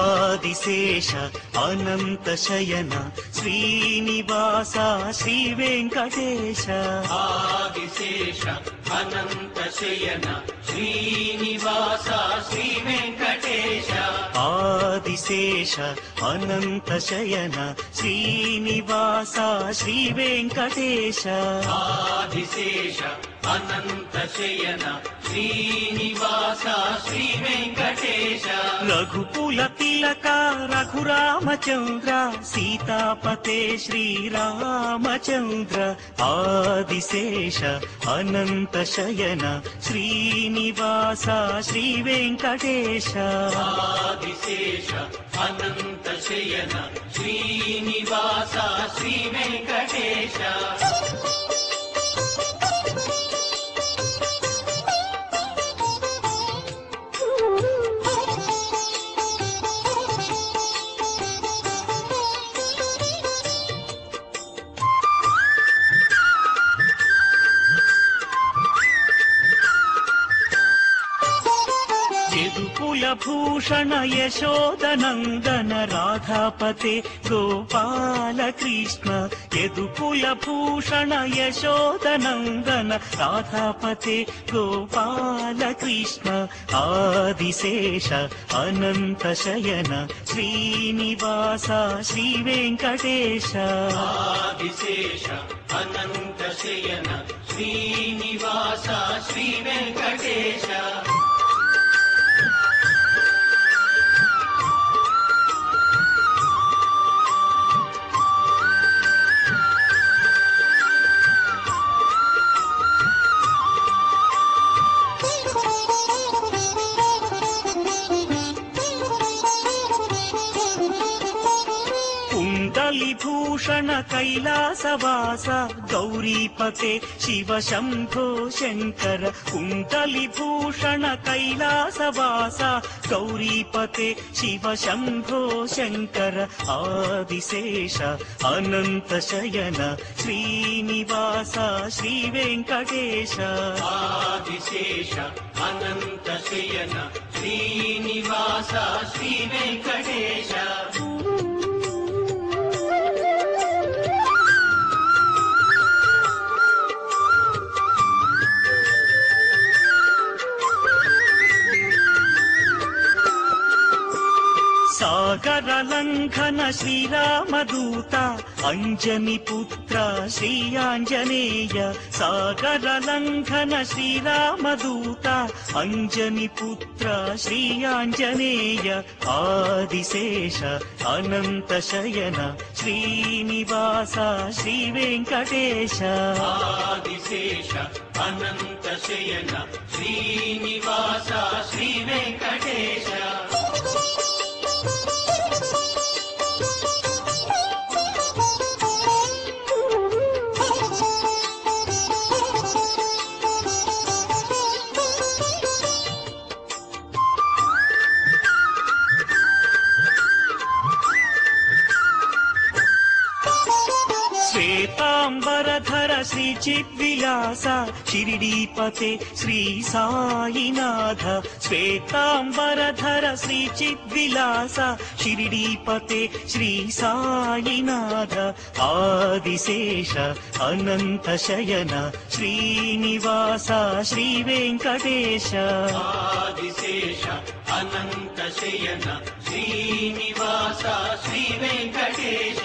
ఆదిశేష అనంత శయన శ్రీనివాస శ్రీ వెంకటేశ ఆదిశేష అనంత శయన శ్రీనివాస శ్రీ వెంకటేశ ఆదిశేష అనంత శయన శ్రీనివాస శ్రీ వెంకటేశ ఆదిశేష అనంత శయన శ్రీనివాస శ్రీ వెంకటేశ రఘుకుల తిలక రఘురామచంద్ర సీతాపతే శ్రీరామచంద్ర ఆదిశేష అనంత శయన శ్రీనివాస శ్రీ వెంకటేశ ఆదిశేష అనంత శయన శ్రీనివాస శ్రీ వెంకటేశ భూషణ యశోదనందన రాధాపతే గోపాల కృష్ణ యదుకుల భూషణ యశోదనందన రాధాపతే గోపాల కృష్ణ ఆదిశేష అనంత శయన శ్రీనివాస శ్రీ వెంకటేశ ఆదిశేష అనంత శయన శ్రీనివాస శ్రీ వెంకటేశ భూషణ కైలాసవాస గౌరీపతే శివ శంభో శంకర కుండలి భూషణ కైలాసవాస గౌరీపతే శివ శంభో శంకర ఆదిశేష అనంత శయన శ్రీనివాస శ్రీ వెంకటేశ ఆదిశేష అనంత శయన శ్రీనివాస శ్రీ వెంకటేశ సాగర లంఘన శ్రీరామదూత అంజని పుత్ర శ్రీ ఆంజనేయ సాగర లంఘన శ్రీరామదూత అంజని పుత్ర శ్రీ ఆంజనేయ ఆదిశేష అనంత శయన శ్రీనివాస శ్రీ వెంకటేశ ఆదిశేష అనంత శయన శ్రీనివాస శ్రీ వెంకటేశ శ్వేతాంబరధర శ్రీ చిద్విలాస షిరిడీపతే శ్రీ సాయినాథ శ్వేతాంబరధర శ్రీ చిద్విలాస షిరిడీపతే శ్రీ సాయినాథ ఆదిశేష అనంత శయన శ్రీనివాస శ్రీ వెంకటేశ ఆదిశేష అనంత శయన శ్రీనివాస శ్రీ వెంకటేశ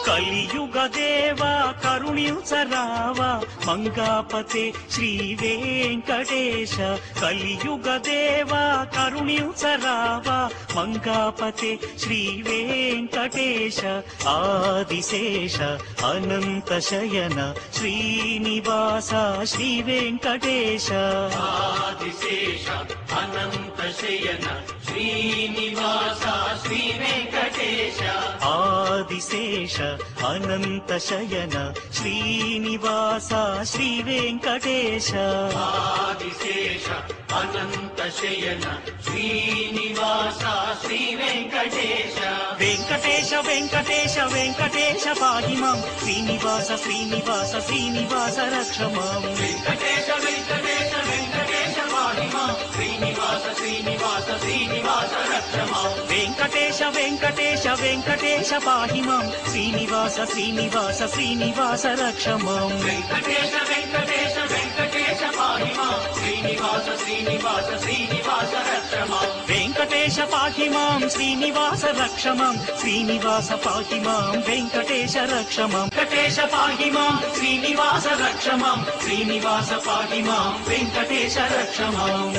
కలియుగ దేవా కరుణించరావా మంగాపతే శ్రీ వెంకటేశ కలియుగ దేవా కరుణించరావా మంగాపతే శ్రీ వెంకటేశ ఆదిశేష అనంత శయన శ్రీనివాస శ్రీ వెంకటేశ ఆదిశేష అనంత శయన శ్రీనివాస శ్రీ వెంకటేశ ఆదిశేష అనంత శయన శ్రీనివాస శ్రీ వెంకటేశ వెంకటేశ అనంత శయన శ్రీనివాస శ్రీ వెంకటేశ వెంకటేశ వెంకటేశ వెంకటేశ పాహి మాం శ్రీనివాస శ్రీనివాస శ్రీనివాస రక్ష మాం వెంకటేశ వెంకటేశ వెంకటేశ పాహి మాం శ్రీనివాస శ్రీనివాస శ్రీనివాస రక్ష మాం వెంకటేశ వెంకటేశ వెంకటేశ పాహి మాం శ్రీనివాస శ్రీనివాస శ్రీనివాస రక్ష మాం వెంకటేశ వెంకటేశ వెంకటేశ పాహి మాం శ్రీనివాస శ్రీనివాస శ్రీనివాస రక్ష మాం వెంకటేశ పాహి మాం శ్రీనివాస రక్ష మాం శ్రీనివాస పాహి మాం వెంకటేశ రక్ష మాం వెంకటేశ పాహి మాం శ్రీనివాస రక్ష మాం శ్రీనివాస పాహి మాం వెంకటేశ రక్ష మాం